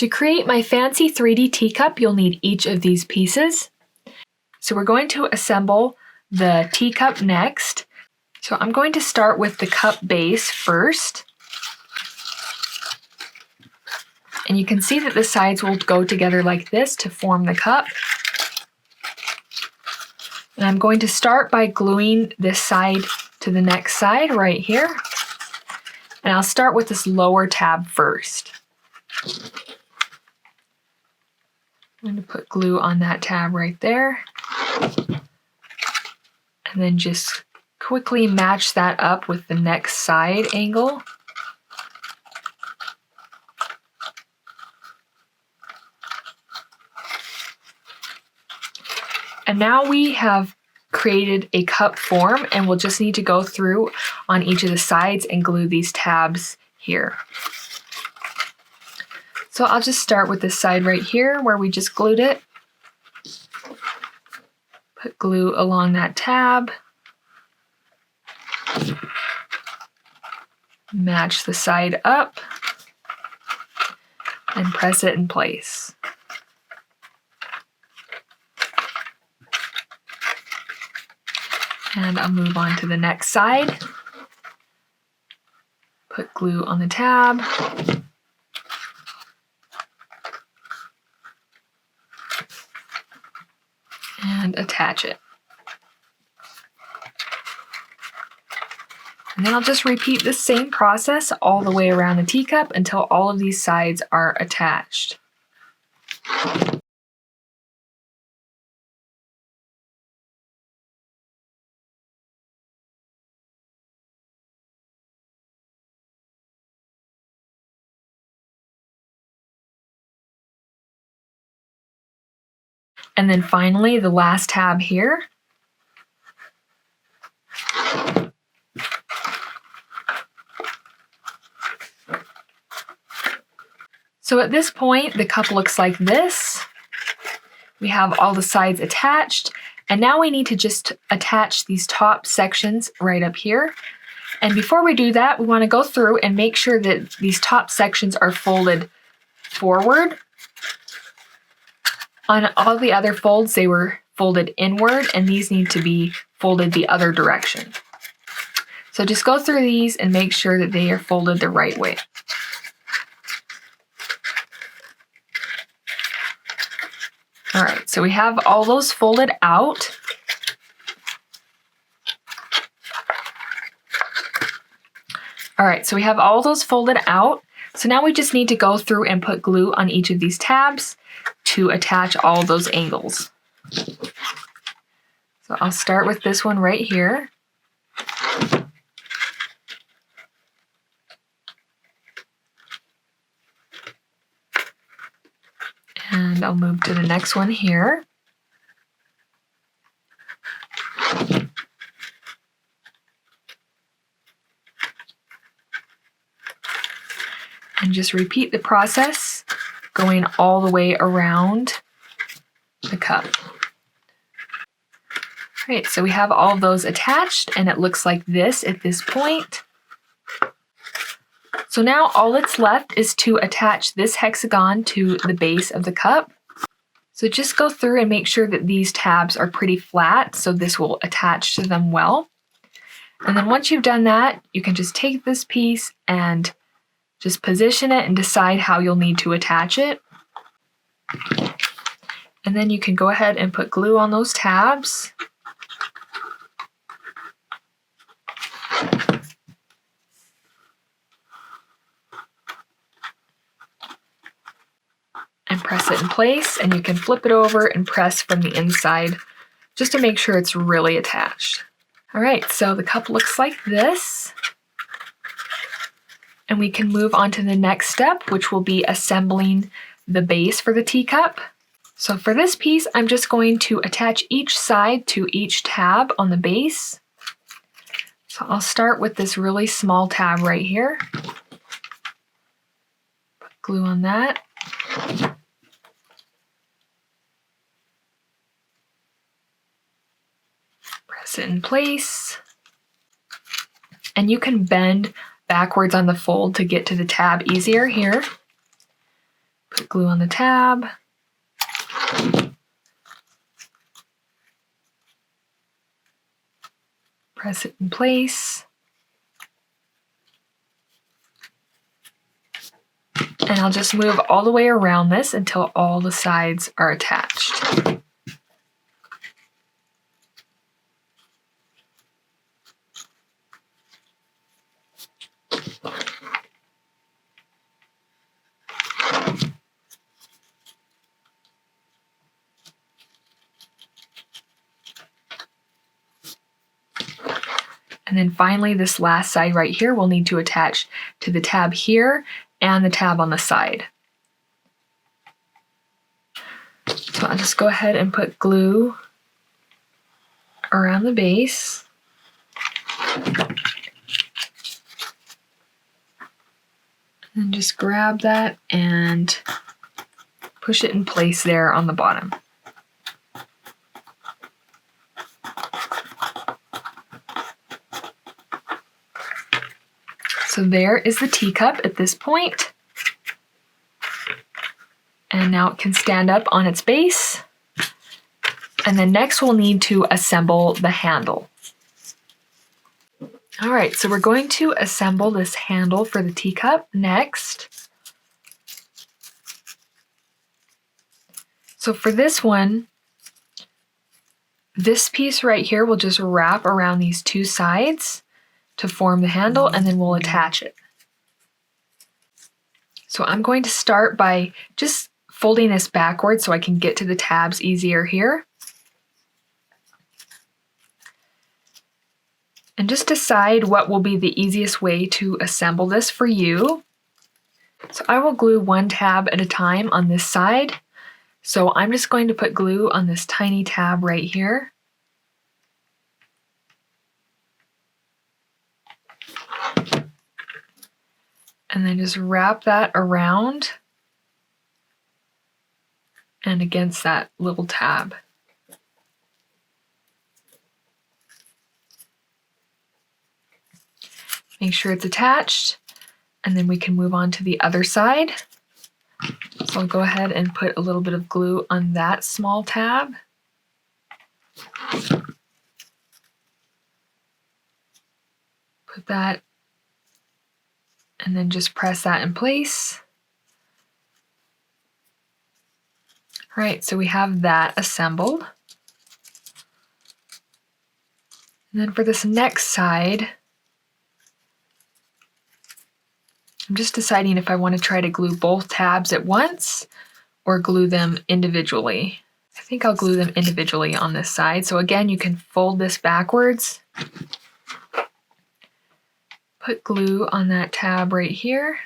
To create my fancy 3D teacup, you'll need each of these pieces. So we're going to assemble the teacup next. So I'm going to start with the cup base first. And you can see that the sides will go together like this to form the cup. And I'm going to start by gluing this side to the next side right here. And I'll start with this lower tab first. I'm going to put glue on that tab right there. And then just quickly match that up with the next side angle. And now we have created a cup form, and we'll just need to go through on each of the sides and glue these tabs here. So I'll just start with this side right here where we just glued it. Put glue along that tab. Match the side up and press it in place. And I'll move on to the next side. Put glue on the tab. And attach it. And then I'll just repeat the same process all the way around the teacup until all of these sides are attached. And then finally, the last tab here. So at this point, the cup looks like this. We have all the sides attached, and now we need to just attach these top sections right up here. And before we do that, we want to go through and make sure that these top sections are folded forward. On all the other folds, they were folded inward, and these need to be folded the other direction. So just go through these and make sure that they are folded the right way. All right, so we have all those folded out. All right, so we have all those folded out. So now we just need to go through and put glue on each of these tabs to attach all those angles. So I'll start with this one right here. And I'll move to the next one here. And just repeat the process, going all the way around the cup. All right, so we have all of those attached, and it looks like this at this point. So now all that's left is to attach this hexagon to the base of the cup. So just go through and make sure that these tabs are pretty flat, so this will attach to them well. And then once you've done that, you can just take this piece and just position it and decide how you'll need to attach it. And then you can go ahead and put glue on those tabs. And press it in place, and you can flip it over and press from the inside just to make sure it's really attached. All right, so the cup looks like this. And we can move on to the next step, which will be assembling the base for the teacup. So for this piece, I'm just going to attach each side to each tab on the base. So I'll start with this really small tab right here. Put glue on that. Press it in place. And you can bend backwards on the fold to get to the tab easier here. Put glue on the tab. Press it in place. And I'll just move all the way around this until all the sides are attached. And then finally, this last side right here will need to attach to the tab here and the tab on the side. So I'll just go ahead and put glue around the base. And just grab that and push it in place there on the bottom. So there is the teacup at this point. And now it can stand up on its base. And then next we'll need to assemble the handle. All right, so we're going to assemble this handle for the teacup next. So for this one, this piece right here will just wrap around these two sides to form the handle, and then we'll attach it. So I'm going to start by just folding this backwards so I can get to the tabs easier here. And just decide what will be the easiest way to assemble this for you. So I will glue one tab at a time on this side. So I'm just going to put glue on this tiny tab right here. And then just wrap that around and against that little tab. Make sure it's attached, and then we can move on to the other side. So I'll go ahead and put a little bit of glue on that small tab. Put that, and then just press that in place. All right, so we have that assembled. And then for this next side, I'm just deciding if I want to try to glue both tabs at once or glue them individually. I think I'll glue them individually on this side. So again, you can fold this backwards. Put glue on that tab right here.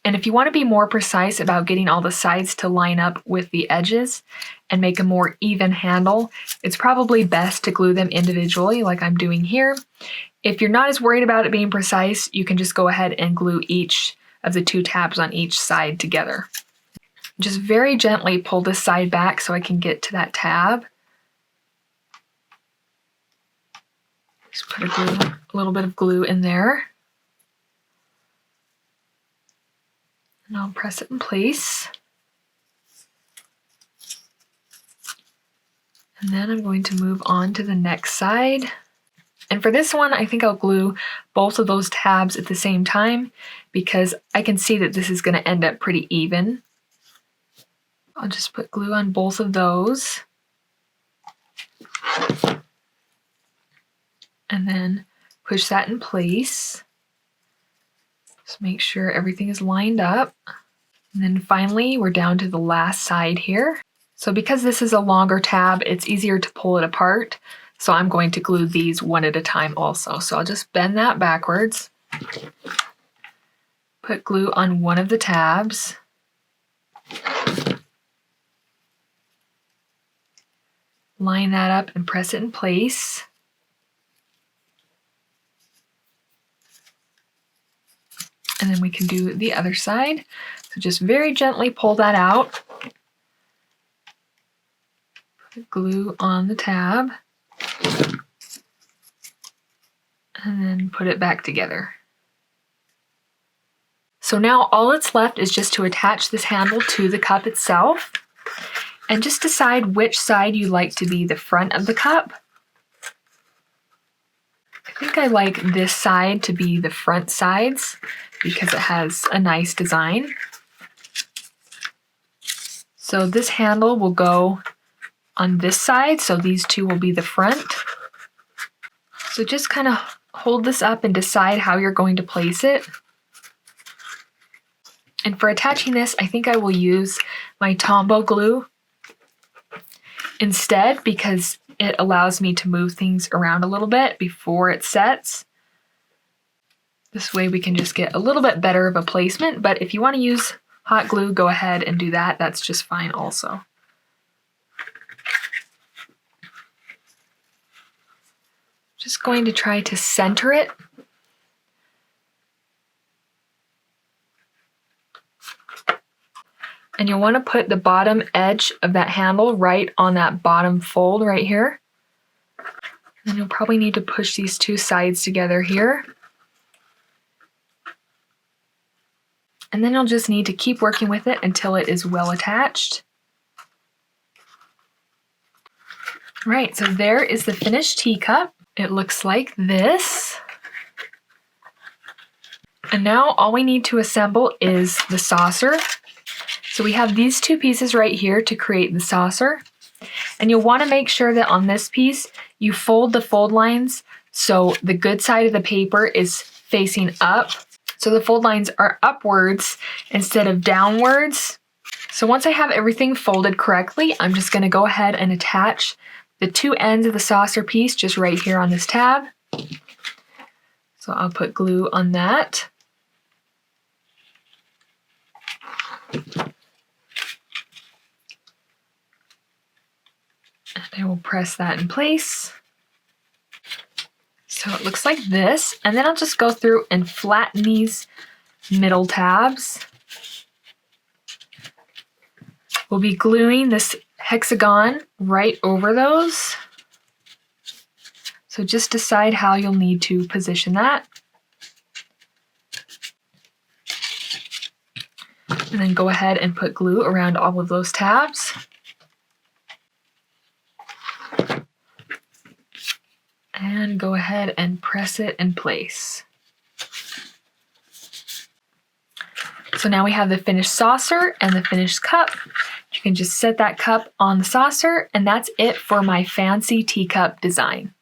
And if you want to be more precise about getting all the sides to line up with the edges and make a more even handle, it's probably best to glue them individually like I'm doing here. If you're not as worried about it being precise, you can just go ahead and glue each of the two tabs on each side together. Just very gently pull this side back so I can get to that tab. Just put a little bit of glue in there. And I'll press it in place. And then I'm going to move on to the next side. And for this one, I think I'll glue both of those tabs at the same time because I can see that this is going to end up pretty even. I'll just put glue on both of those. And then push that in place. Just make sure everything is lined up. And then finally, we're down to the last side here. So because this is a longer tab, it's easier to pull it apart. So I'm going to glue these one at a time also. So I'll just bend that backwards. Put glue on one of the tabs. Line that up and press it in place. And then we can do the other side. So just very gently pull that out. Put glue on the tab. And then put it back together. So now all that's left is just to attach this handle to the cup itself and just decide which side you like to be the front of the cup. I think I like this side to be the front sides because it has a nice design. So this handle will go on this side, so these two will be the front. So just kind of hold this up and decide how you're going to place it. And for attaching this, I think I will use my Tombow glue instead because it allows me to move things around a little bit before it sets. This way we can just get a little bit better of a placement, but if you want to use hot glue, go ahead and do that. That's just fine also. Just going to try to center it. And you'll want to put the bottom edge of that handle right on that bottom fold right here. And you'll probably need to push these two sides together here. And then you'll just need to keep working with it until it is well attached. Right, so there is the finished teacup. It looks like this. And now all we need to assemble is the saucer. So we have these two pieces right here to create the saucer. And you'll want to make sure that on this piece, you fold the fold lines so the good side of the paper is facing up. So the fold lines are upwards instead of downwards. So once I have everything folded correctly, I'm just going to go ahead and attach the two ends of the saucer piece just right here on this tab. So I'll put glue on that. And I will press that in place. So it looks like this, and then I'll just go through and flatten these middle tabs. We'll be gluing this hexagon right over those. So just decide how you'll need to position that. And then go ahead and put glue around all of those tabs. And go ahead and press it in place. So now we have the finished saucer and the finished cup. You can just set that cup on the saucer, and that's it for my fancy teacup design.